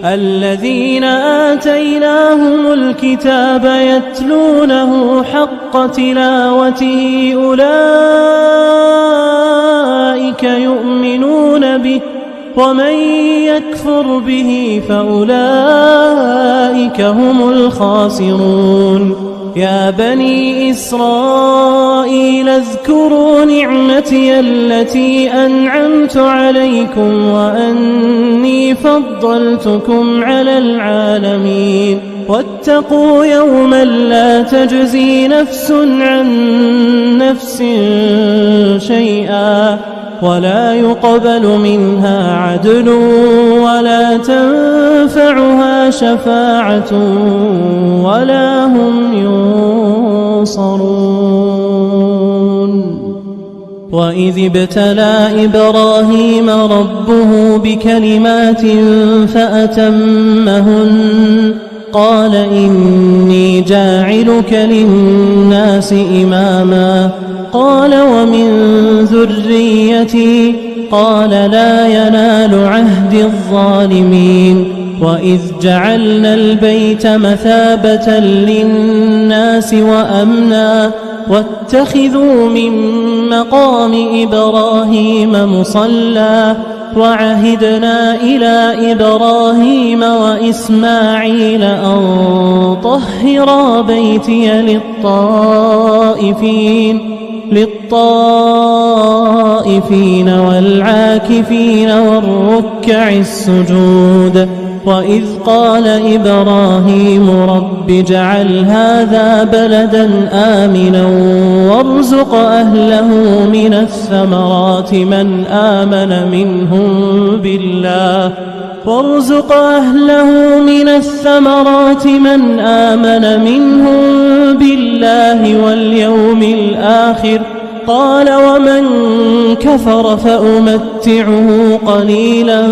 الذين آتيناهم الكتاب يتلونه حق تلاوته أولئك يؤمنون به ومن يكفر به فأولئك هم الخاسرون. يا بني إسرائيل اذكروا نعمتي التي أنعمت عليكم وأني فضلتكم على العالمين. واتقوا يوما لا تجزي نفس عن نفس شيئا ولا يقبل منها عدل ولا تنفعها شفاعة ولا هم ينصرون. وإذ ابتلى إبراهيم ربه بكلمات فأتمهن قال إني جاعلك للناس إماما قال ومن ذريتي قال لا ينال عهد الظالمين. وإذ جعلنا البيت مثابة للناس وأمنا واتخذوا من مقام إبراهيم مصلى وعهدنا إلى إبراهيم وإسماعيل أن طهرا بيتي للطائفين والعاكفين والركع السجود. وإذ قال إبراهيم رب اجعل هذا بلدا آمنا وارزق أهله من الثمرات من آمن منهم بالله واليوم الآخر قال ومن كفر فأمتعه قليلا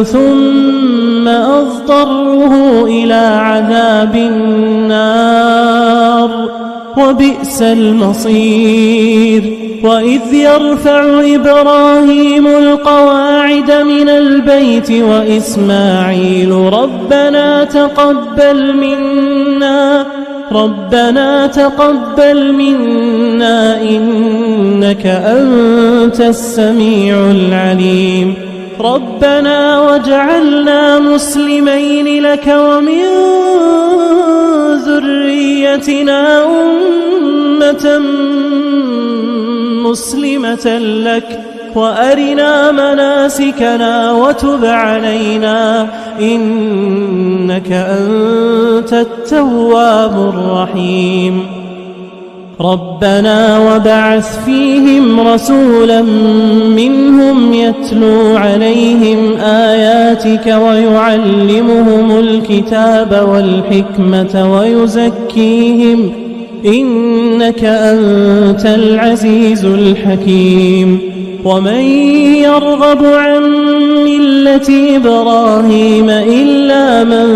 ثم أضطره إلى عذاب النار وبئس المصير. وإذ يرفع إبراهيم القواعد من البيت وإسماعيل ربنا تقبل منا إنك أنت السميع العليم. ربنا واجعلنا مسلمين لك ومن ذريتنا أمة مسلمة لك وأرنا مناسكنا وتب علينا إنك أنت التواب الرحيم. ربنا وابعث فيهم رسولا منهم يتلو عليهم آياتك ويعلمهم الكتاب والحكمة ويزكيهم إنك أنت العزيز الحكيم. ومن يرغب عن ملة إبراهيم إلا من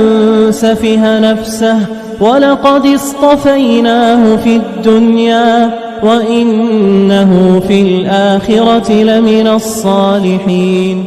سفه نفسه ولقد اصطفيناه في الدنيا وإنه في الآخرة لمن الصالحين.